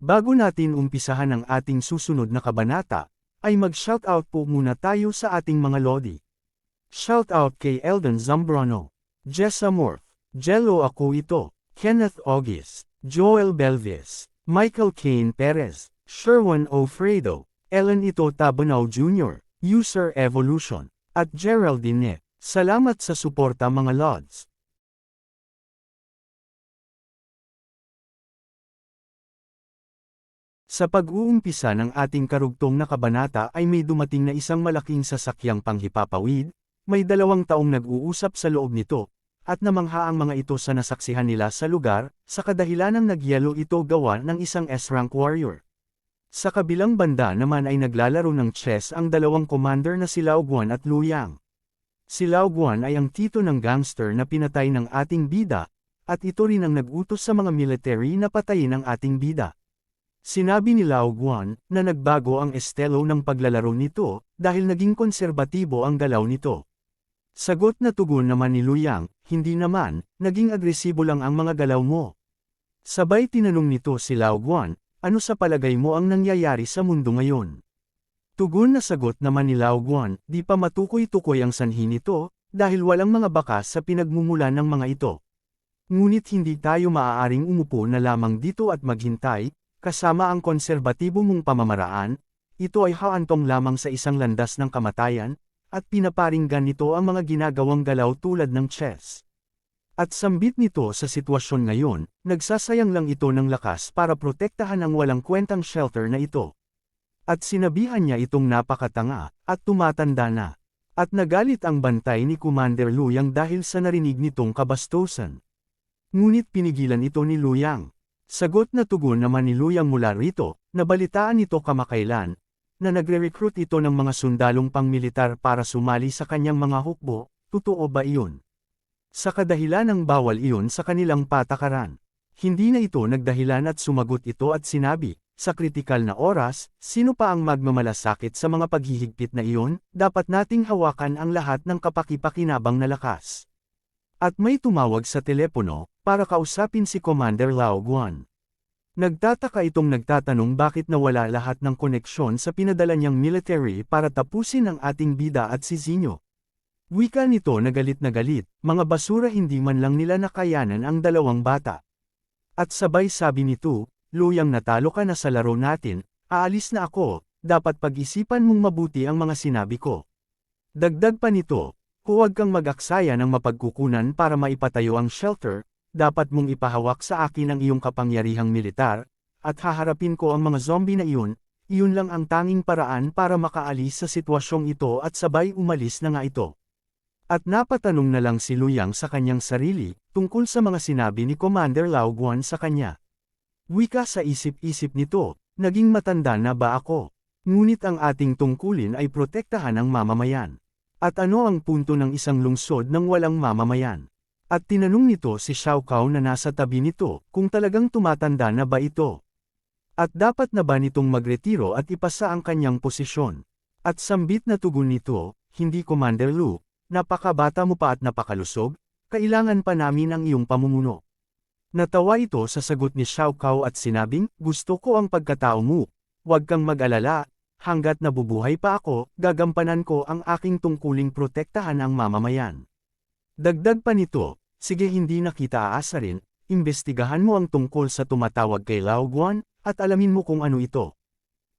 Bago natin umpisahan ang ating susunod na kabanata, ay mag-shoutout po muna tayo sa ating mga lodi. Shoutout kay Eldon Zambrano, Jessa Morth, Jello Ako Ito, Kenneth August, Joel Belvis, Michael Kane Perez, Sherwin Ofredo, Ellen Ito Tabanao Jr., User Evolution, at Geraldine. Salamat sa suporta mga lods. Sa pag-uumpisa ng ating karugtong na kabanata ay may dumating na isang malaking sasakyang panghipapawid, may 2 taong nag-uusap sa loob nito, at namangha ang mga ito sa nasaksihan nila sa lugar, sa kadahilanang nagyelo ito gawa ng isang S-rank warrior. Sa kabilang banda naman ay naglalaro ng chess ang 2 commander na si Lao Guan at Lu Yang. Si Lao Guan ay ang tito ng gangster na pinatay ng ating bida, at ito rin ang nag-utos sa mga military na patayin ang ating bida. Sinabi ni Lao Guan na nagbago ang estilo ng paglalaro nito dahil naging konserbatibo ang galaw nito. Sagot na tugon naman ni Lu Yang, hindi naman, naging agresibo lang ang mga galaw mo. Sabay tinanong nito si Lao Guan, ano sa palagay mo ang nangyayari sa mundo ngayon? Tugon na sagot naman ni Lao Guan, di pa matukoy-tukoy ang sanhi nito, dahil walang mga bakas sa pinagmumulan ng mga ito. Ngunit hindi tayo maaaring umupo na lamang dito at maghintay, kasama ang konserbatibo mong pamamaraan, ito ay haantong lamang sa isang landas ng kamatayan, at pinaparinggan nito ang mga ginagawang galaw tulad ng chess. At sambit nito sa sitwasyon ngayon, nagsasayang lang ito ng lakas para protektahan ang walang kwentang shelter na ito. At sinabihan niya itong napakatanga, at tumatanda na. At nagalit ang bantay ni Commander Lu Yang dahil sa narinig nitong kabastusan. Ngunit pinigilan ito ni Lu Yang. Sagot na tugon naman ni Lu Yang mula rito, nabalitaan nito kamakailan, na nagre-recruit ito ng mga sundalong pangmilitar para sumali sa kanyang mga hukbo, totoo ba iyon? Sa kadahilanang bawal iyon sa kanilang patakaran. Hindi na ito nagdahilan at sumagot ito at sinabi, sa kritikal na oras, sino pa ang magmamalasakit sa mga paghihigpit na iyon, dapat nating hawakan ang lahat ng kapaki-pakinabang na lakas. At may tumawag sa telepono, para kausapin si Commander Lao Guan. Nagtataka itong nagtatanong bakit nawala lahat ng koneksyon sa pinadala niyang military para tapusin ang ating bida at si Zinyo. Wika nito na galit, mga basura hindi man lang nila nakayanan ang 2 bata. At sabay sabi nito, Lu Yang natalo ka na sa laro natin, aalis na ako, dapat pag-isipan mong mabuti ang mga sinabi ko. Dagdag pa nito, huwag kang mag-aksaya ng mapagkukunan para maipatayo ang shelter, dapat mong ipahawak sa akin ang iyong kapangyarihang militar, at haharapin ko ang mga zombie na iyon lang ang tanging paraan para makaalis sa sitwasyong ito at sabay umalis na nga ito. At napatanong na lang si Lu Yang sa kanyang sarili, tungkol sa mga sinabi ni Commander Lao Guan sa kanya. Wika sa isip-isip nito, naging matanda na ba ako? Ngunit ang ating tungkulin ay protektahan ang mamamayan. At ano ang punto ng isang lungsod ng walang mamamayan? At tinanong nito si Xiao Cao na nasa tabi nito, kung talagang tumatanda na ba ito? At dapat na ba nitong magretiro at ipasa ang kanyang posisyon? At sambit na tugon nito, hindi Commander Lu, napakabata mo pa at napakalusog, kailangan pa namin ang iyong pamumuno. Natawa ito sa sagot ni Xiao Cao at sinabing, gusto ko ang pagkatao mo, huwag kang mag-alala, hanggat nabubuhay pa ako, gagampanan ko ang aking tungkuling protektahan ang mamamayan. Dagdag pa nito, sige hindi na kita aasarin, imbestigahan mo ang tungkol sa tumatawag kay Lao Guan, at alamin mo kung ano ito.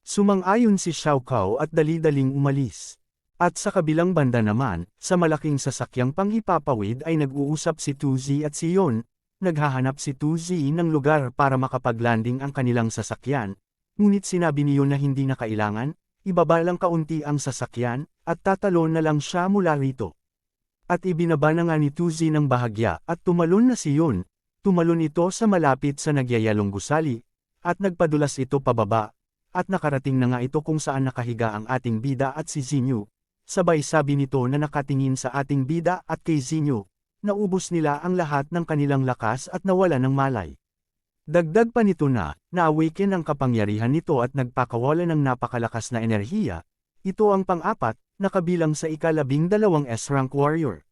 Sumang-ayon si Xiao Cao at dali-daling umalis. At sa kabilang banda naman, sa malaking sasakyang panghipapawid ay nag-uusap si Tu Zi at si Yon, naghahanap si Tu Zi ng lugar para makapaglanding ang kanilang sasakyan, ngunit sinabi ni Yon na hindi na kailangan, ibaba lang kaunti ang sasakyan, at tatalon na lang siya mula rito. At ibinaba na nga ni Tu Zi ng bahagya at tumalon na si Yon. Tumalon ito sa malapit sa nagyayalong gusali, at nagpadulas ito pababa, at nakarating na nga ito kung saan nakahiga ang ating bida at si Zinyo. Sabay sabi nito na nakatingin sa ating bida at kay Zinyo. Naubos nila ang lahat ng kanilang lakas at nawala ng malay. Dagdag pa nito na, na-awaken ang kapangyarihan nito at nagpakawala ng napakalakas na enerhiya. Ito ang pang-4, na kabilang sa ika-12 S-rank warrior.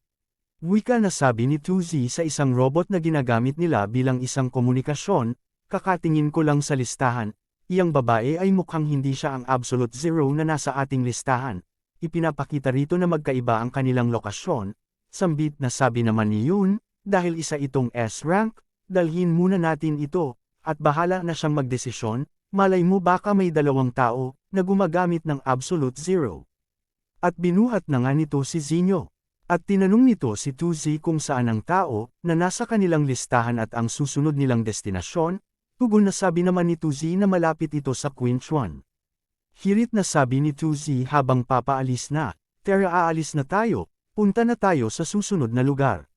Wika na sabi ni Tu Zi sa isang robot na ginagamit nila bilang isang komunikasyon, kakatingin ko lang sa listahan, Iyang babae ay mukhang hindi siya ang absolute zero na nasa ating listahan. Ipinapakita rito na magkaiba ang kanilang lokasyon. Sambit na sabi naman ni Yoon, dahil isa itong S-rank, dalhin muna natin ito, at bahala na siyang magdesisyon, malay mo baka may dalawang tao, na gumagamit ng absolute zero. At binuhat na nga nito si Zinyo. At tinanong nito si Tuzi kung saan ang tao, na nasa kanilang listahan at ang susunod nilang destinasyon. Tugon na sabi naman ni Tuzi na malapit ito sa Quinchuan. Hirit na sabi ni Tuzi habang papaalis na, "Tara, aalis na tayo, punta na tayo sa susunod na lugar."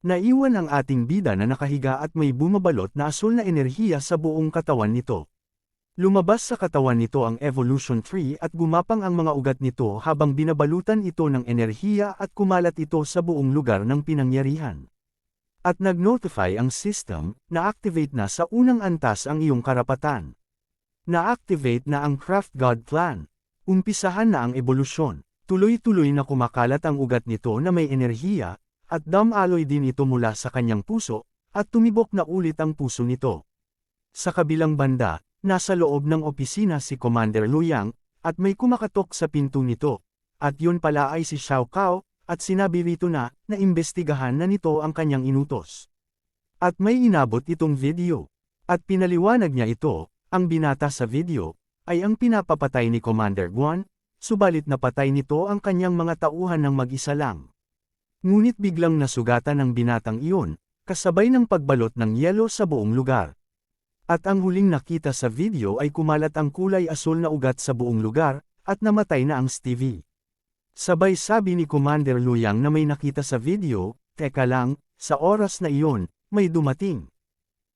Naiwan ang ating bida na nakahiga at may bumabalot na asul na enerhiya sa buong katawan nito. Lumabas sa katawan nito ang evolution tree at gumapang ang mga ugat nito habang binabalutan ito ng enerhiya at kumalat ito sa buong lugar ng pinangyarihan. At nag-notify ang system, na-activate na sa unang antas ang iyong karapatan. Na-activate na ang Craft God Plan. Umpisahan na ang ebolusyon. Tuloy-tuloy na kumakalat ang ugat nito na may enerhiya, at damaloy din ito mula sa kanyang puso, at tumibok na ulit ang puso nito. Sa kabilang banda, nasa loob ng opisina si Commander Luyang, at may kumakatok sa pinto nito. At yun pala ay si Xiao Cao, at sinabi rito na imbestigahan na nito ang kanyang inutos. At may inabot itong video. At pinaliwanag niya ito, ang binata sa video, ay ang pinapapatay ni Commander Guan, subalit napatay nito ang kanyang mga tauhan ng mag-isa lang. Ngunit biglang nasugatan ng binatang iyon, kasabay ng pagbalot ng yelo sa buong lugar. At ang huling nakita sa video ay kumalat ang kulay asul na ugat sa buong lugar, at namatay na ang Stevie. Sabay sabi ni Commander Luyang na may nakita sa video, "Teka lang, sa oras na iyon, may dumating."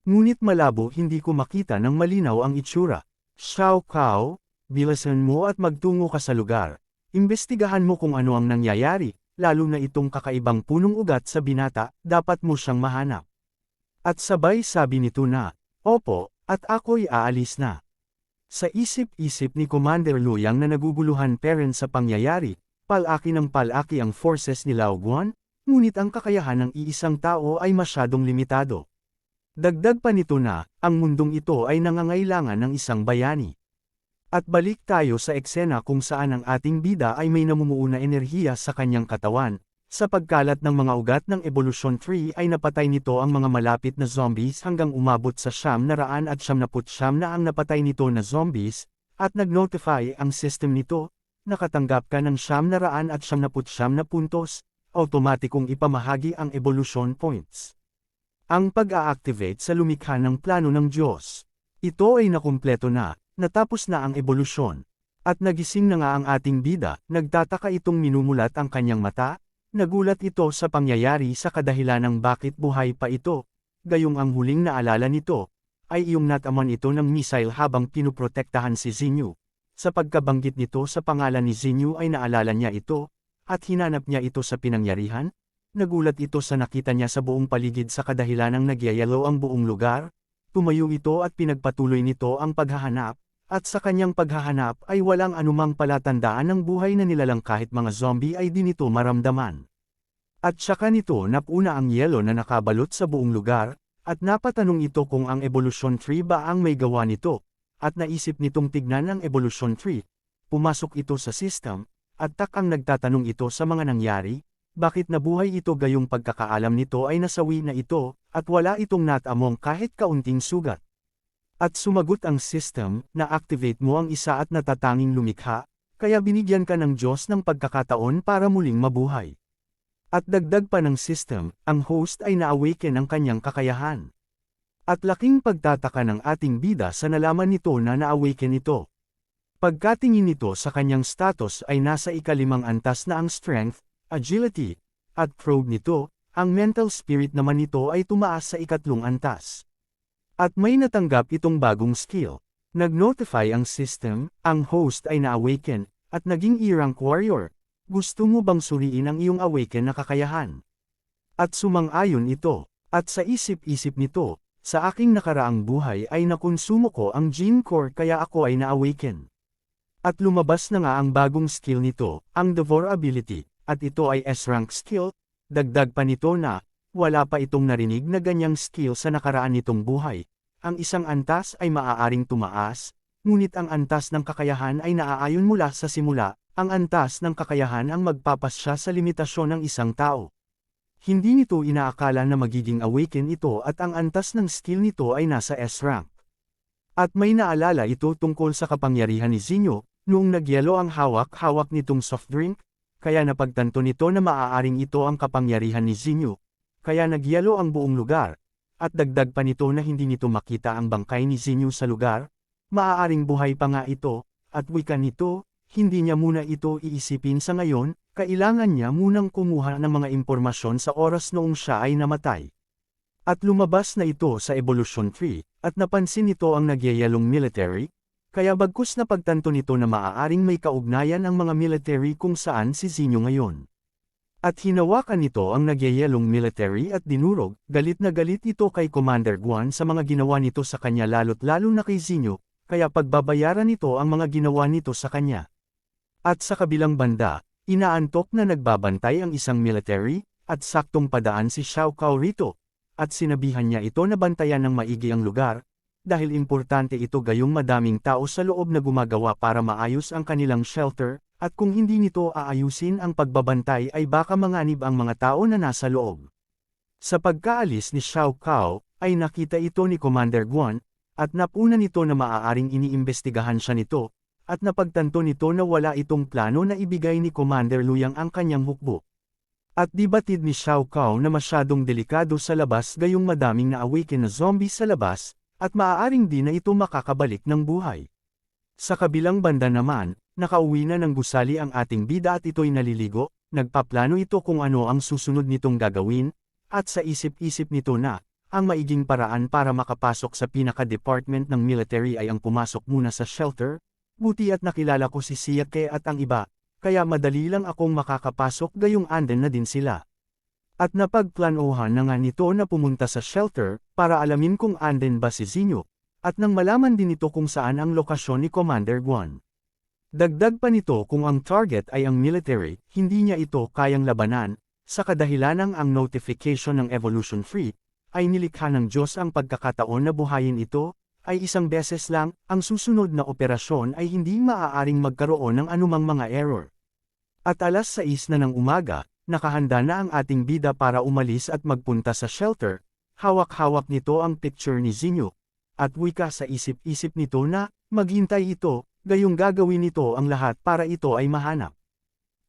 Ngunit malabo hindi ko makita ng malinaw ang itsura. "Xiao Cao, bilisan mo at magtungo ka sa lugar. Imbestigahan mo kung ano ang nangyayari, lalo na itong kakaibang punong ugat sa binata, dapat mo siyang mahanap." At sabay sabi nito na, "Opo, at ako'y aalis na." Sa isip-isip ni Commander Luyang na naguguluhan pa rin sa pangyayari, palaki ng palaki ang forces ni Lao Guan, ngunit ang kakayahan ng iisang tao ay masyadong limitado. Dagdag pa nito na, ang mundong ito ay nangangailangan ng isang bayani. At balik tayo sa eksena kung saan ang ating bida ay may namumuo na enerhiya sa kanyang katawan. Sa pagkalat ng mga ugat ng evolution tree ay napatay nito ang mga malapit na zombies hanggang umabot sa 999 na ang napatay nito na zombies, at nag-notify ang system nito, nakatanggap ka ng 999 na puntos, automatikong ipamahagi ang evolution points. Ang pag-a-activate sa lumikha ng plano ng Diyos. Ito ay nakumpleto na, natapos na ang evolusyon. At nagising na nga ang ating bida, nagtataka itong minumulat ang kanyang mata, nagulat ito sa pangyayari sa kadahilan ng bakit buhay pa ito, gayong ang huling naalala nito, ay iyong nataman ito ng missile habang pinuprotektahan si Zinyu. Sa pagkabanggit nito sa pangalan ni Zinyu ay naalala niya ito, at hinanap niya ito sa pinangyarihan. Nagulat ito sa nakita niya sa buong paligid sa kadahilan ng nagyayalo ang buong lugar. Tumayo ito at pinagpatuloy nito ang paghahanap, at sa kanyang paghahanap ay walang anumang palatandaan ng buhay na nilalang kahit mga zombie ay di nito maramdaman. At saka nito napuna ang yelo na nakabalot sa buong lugar, at napatanong ito kung ang evolution tree ba ang may gawa nito. At naisip nitong tignan ang evolution tree. Pumasok ito sa system, at ang nagtatanong ito sa mga nangyari, bakit nabuhay ito gayong pagkakaalam nito ay nasawi na ito, at wala itong natamong kahit kaunting sugat. At sumagot ang system, na-activate mo ang isa at natatanging lumikha, kaya binigyan ka ng Diyos ng pagkakataon para muling mabuhay. At dagdag pa ng system, ang host ay na-awaken ang kanyang kakayahan. At laking pagtataka ng ating bida sa nalaman nito na na-awaken ito. Pagkatingin nito sa kanyang status ay nasa ika-5 antas na ang strength, agility, at probe nito, ang mental spirit naman nito ay tumaas sa ika-3 antas. At may natanggap itong bagong skill. Nag-notify ang system, ang host ay na-awaken, at naging E-rank warrior. Gusto mo bang suriin ang iyong awaken na kakayahan? At sumang-ayon ito, at sa isip-isip nito, sa aking nakaraang buhay ay nakonsumo ko ang gene core kaya ako ay na-awaken. At lumabas na nga ang bagong skill nito, ang Devour ability, at ito ay S-rank skill, dagdag pa nito na, wala pa itong narinig na ganyang skill sa nakaraan nitong buhay. Ang isang antas ay maaaring tumaas, ngunit ang antas ng kakayahan ay naaayon mula sa simula, ang antas ng kakayahan ang magpapasya sa limitasyon ng isang tao. Hindi nito inaakala na magiging awaken ito at ang antas ng skill nito ay nasa S rank. At may naalala ito tungkol sa kapangyarihan ni Zinyo, noong nagyelo ang hawak-hawak nitong soft drink, kaya napagtanto nito na maaaring ito ang kapangyarihan ni Zinyo, kaya nagyelo ang buong lugar, at dagdag pa nito na hindi nito makita ang bangkay ni Zinyo sa lugar, maaaring buhay pa nga ito, at wika nito, hindi niya muna ito iisipin sa ngayon, kailangan niya munang kumuha ng mga impormasyon sa oras noong siya ay namatay. At lumabas na ito sa evolution tree, at napansin nito ang nagyayalong military, kaya bagkus na pagtanto nito na maaaring may kaugnayan ang mga military kung saan si Zinyo ngayon. At hinawakan nito ang nagyayalong military at dinurog, galit na galit ito kay Commander Guan sa mga ginawa nito sa kanya lalo't lalo na kay Zinyo, kaya pagbabayaran nito ang mga ginawa nito sa kanya. At sa kabilang banda, inaantok na nagbabantay ang isang military, at saktong padaan si Xiao Cao rito, at sinabihan niya ito na bantayan ng maigi ang lugar, dahil importante ito gayong madaming tao sa loob na gumagawa para maayos ang kanilang shelter, at kung hindi nito aayusin ang pagbabantay ay baka manganib ang mga tao na nasa loob. Sa pagkaalis ni Xiao Cao, ay nakita ito ni Commander Guan, at napuna nito na maaaring iniimbestigahan siya nito, at napagtanto nito na wala itong plano na ibigay ni Commander Luyang ang kanyang hukbo. At di batid ni Xiao Cao na masyadong delikado sa labas gayong madaming na-awaken na zombie sa labas, at maaaring di na ito makakabalik ng buhay. Sa kabilang banda naman, nakauwi na ng gusali ang ating bida at ito'y naliligo, nagpaplano ito kung ano ang susunod nitong gagawin, at sa isip-isip nito na, ang maiging paraan para makapasok sa pinaka-department ng military ay ang pumasok muna sa shelter, buti at nakilala ko si Siake at ang iba, kaya madali lang akong makakapasok gayong anden na din sila. At napagplanohan na nga nito na pumunta sa shelter, para alamin kung anden ba si Zinyo, at nang malaman din ito kung saan ang lokasyon ni Commander Guan. Dagdag pa nito kung ang target ay ang military, hindi niya ito kayang labanan, sa kadahilanang ang notification ng Evolution Free, ay nilikha ng Diyos ang pagkakataon na buhayin ito, ay isang beses lang, ang susunod na operasyon ay hindi maaaring magkaroon ng anumang mga error. At alas 6 na ng umaga, nakahanda na ang ating bida para umalis at magpunta sa shelter, hawak-hawak nito ang picture ni Zinyo, at wika sa isip-isip nito na, maghintay ito, gayong gagawin nito ang lahat para ito ay mahanap.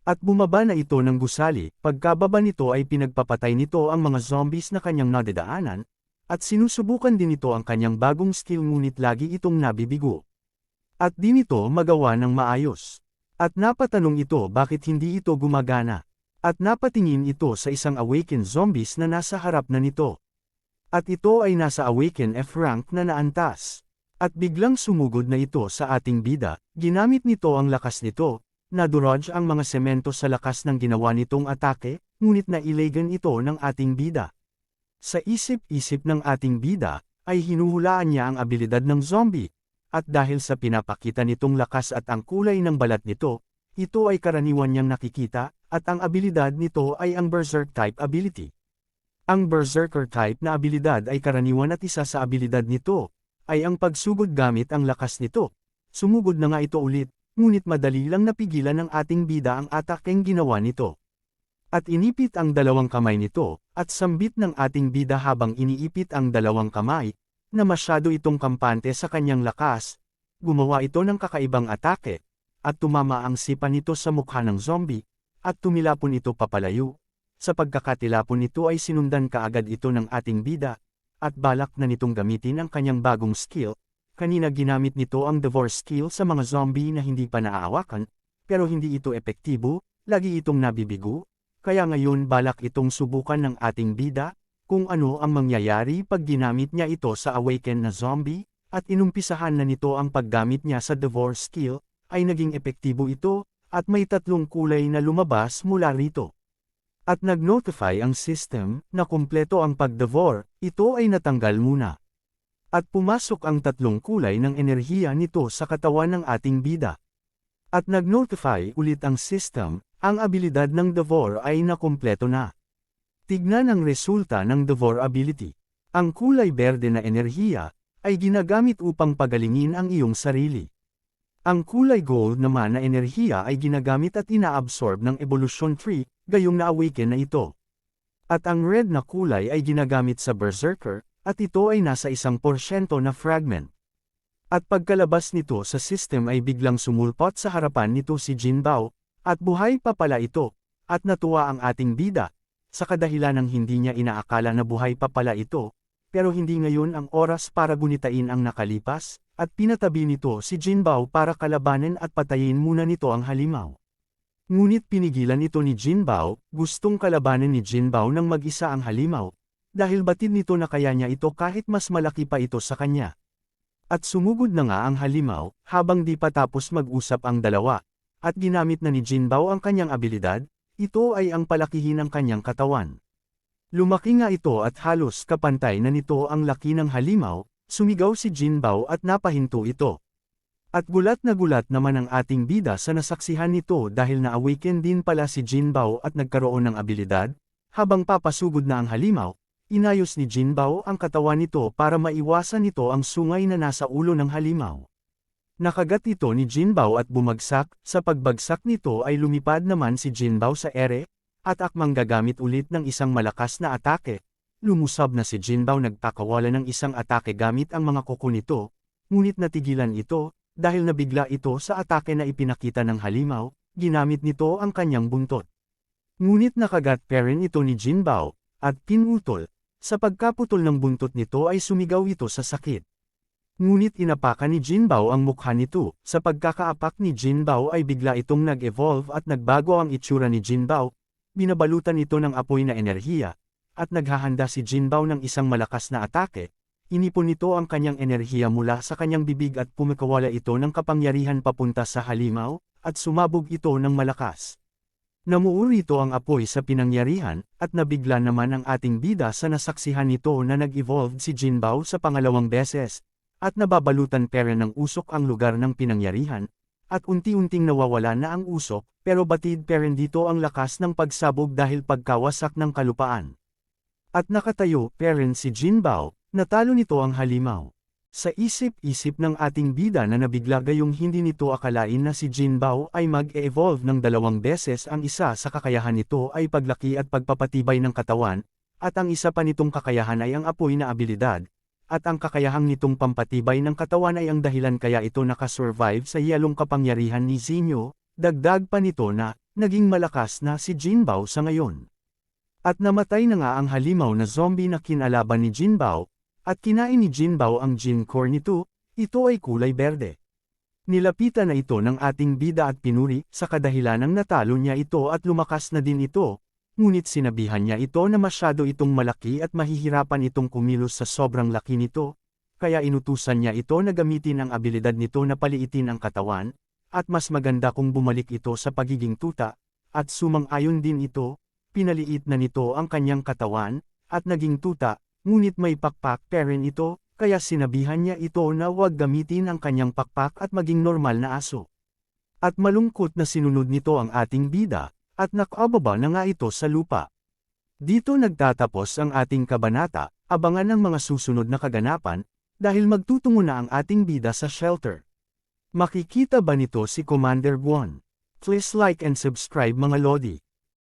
At bumaba na ito ng gusali, pagkababa nito ay pinagpapatay nito ang mga zombies na kanyang nadadaanan, at sinusubukan din ito ang kanyang bagong skill ngunit lagi itong nabibigo. At di nito magawa ng maayos. At napatanong ito bakit hindi ito gumagana. At napatingin ito sa isang awakened zombies na nasa harap na nito. At ito ay nasa awakened F rank na naantas. At biglang sumugod na ito sa ating bida, ginamit nito ang lakas nito, naduraj ang mga semento sa lakas ng ginawa nitong atake, ngunit nailagan ito ng ating bida. Sa isip-isip ng ating bida, ay hinuhulaan niya ang abilidad ng zombie, at dahil sa pinapakita nitong lakas at ang kulay ng balat nito, ito ay karaniwan niyang nakikita, at ang abilidad nito ay ang Berserk type ability. Ang Berserker type na abilidad ay karaniwan at isa sa abilidad nito, ay ang pagsugod gamit ang lakas nito. Sumugod na nga ito ulit, ngunit madali lang napigilan ng ating bida ang atakeng ginawa nito. At inipit ang dalawang kamay nito, at sambit ng ating bida habang iniipit ang dalawang kamay, na masyado itong kampante sa kanyang lakas, gumawa ito ng kakaibang atake, at tumama ang sipa nito sa mukha ng zombie, at tumilapon ito papalayo. Sa pagkakatilapon nito ay sinundan kaagad ito ng ating bida, at balak na nitong gamitin ang kanyang bagong skill. Kanina ginamit nito ang Devour skill sa mga zombie na hindi pa naaawakan, pero hindi ito epektibo, lagi itong nabibigo. Kaya ngayon balak itong subukan ng ating bida, kung ano ang mangyayari pag ginamit niya ito sa awaken na zombie, at inumpisahan na nito ang paggamit niya sa Devour skill, ay naging epektibo ito, at may 3 kulay na lumabas mula rito. At nag-notify ang system, na kumpleto ang pag-devour, ito ay natanggal muna. At pumasok ang 3 kulay ng enerhiya nito sa katawan ng ating bida. At nag-notify ulit ang system, ang abilidad ng Devour ay nakumpleto na. Tignan ang resulta ng Devour ability. Ang kulay berde na enerhiya, ay ginagamit upang pagalingin ang iyong sarili. Ang kulay gold naman na enerhiya ay ginagamit at inaabsorb ng evolution tree, gayong na-awaken na ito. At ang red na kulay ay ginagamit sa berserker, at ito ay nasa 1% na fragment. At pagkalabas nito sa system ay biglang sumulpot sa harapan nito si Jinbao, at buhay pa pala ito, at natuwa ang ating bida, sa kadahilan ng hindi niya inaakala na buhay pa pala ito, pero hindi ngayon ang oras para gunitain ang nakalipas, at pinatabi nito si Jinbao para kalabanin at patayin muna nito ang halimaw. Ngunit pinigilan ito ni Jinbao, gustong kalabanin ni Jinbao ng mag-isa ang halimaw, dahil batid nito na kaya niya ito kahit mas malaki pa ito sa kanya. At sumugod na nga ang halimaw, habang di pa tapos mag-usap ang dalawa, at ginamit na ni Jinbao ang kanyang abilidad, ito ay ang palakihin ng kanyang katawan. Lumaki nga ito at halos kapantay na nito ang laki ng halimaw, sumigaw si Jinbao at napahinto ito. At gulat naman ang ating bida sa nasaksihan nito dahil na-awaken din pala si Jinbao at nagkaroon ng abilidad, habang papasugod na ang halimaw, inayos ni Jinbao ang katawan nito para maiwasan nito ang sungay na nasa ulo ng halimaw. Nakagat ito ni Jinbao at bumagsak, sa pagbagsak nito ay lumipad naman si Jinbao sa ere, at akmang gagamit ulit ng isang malakas na atake. Lumusab na si Jinbao nagpakawala ng isang atake gamit ang mga kuko nito, ngunit natigilan ito, dahil nabigla ito sa atake na ipinakita ng halimaw, ginamit nito ang kanyang buntot. Ngunit nakagat pa rin ito ni Jinbao, at pinutol, sa pagkaputol ng buntot nito ay sumigaw ito sa sakit. Ngunit inapakan ni Jinbao ang mukha nito, sa pagkakaapak ni Jinbao ay bigla itong nag-evolve at nagbago ang itsura ni Jinbao, binabalutan ito ng apoy na enerhiya, at naghahanda si Jinbao ng isang malakas na atake, inipon nito ang kanyang enerhiya mula sa kanyang bibig at pumikawala ito ng kapangyarihan papunta sa halimaw, at sumabog ito ng malakas. Namuo rito ang apoy sa pinangyarihan, at nabigla naman ang ating bida sa nasaksihan nito na nag-evolve si Jinbao sa pangalawang beses, at nababalutan pera ng usok ang lugar ng pinangyarihan, at unti-unting nawawala na ang usok, pero batid pa rin dito ang lakas ng pagsabog dahil pagkawasak ng kalupaan. At nakatayo pa rin si Jinbao, natalo nito ang halimaw. Sa isip-isip ng ating bida na nabigla gayong hindi nito akalain na si Jinbao ay mag-e-evolve ng 2 beses, ang isa sa kakayahan nito ay paglaki at pagpapatibay ng katawan, at ang isa pa nitong kakayahan ay ang apoy na abilidad, at ang kakayahang nitong pampatibay ng katawan ay ang dahilan kaya ito nakasurvive sa yelong kapangyarihan ni Zinyo, dagdag pa nito na, naging malakas na si Jinbao sa ngayon. At namatay na nga ang halimaw na zombie na kinalaban ni Jinbao, at kinain ni Jinbao ang Jin Core nito, ito ay kulay berde. Nilapitan na ito ng ating bida at pinuri, sa kadahilan ng natalo niya ito at lumakas na din ito, ngunit sinabihan niya ito na masyado itong malaki at mahihirapan itong kumilos sa sobrang laki nito, kaya inutusan niya ito na gamitin ang abilidad nito na paliitin ang katawan, at mas maganda kung bumalik ito sa pagiging tuta, at sumang-ayon din ito. Pinaliit na nito ang kanyang katawan, at naging tuta, ngunit may pakpak pa rin ito, kaya sinabihan niya ito na huwag gamitin ang kanyang pakpak at maging normal na aso. At malungkot na sinunod nito ang ating bida, at nakababa na nga ito sa lupa. Dito nagtatapos ang ating kabanata, abangan ang mga susunod na kaganapan, dahil magtutungo na ang ating bida sa shelter. Makikita ba nito si Commander Guan? Please like and subscribe mga lodi.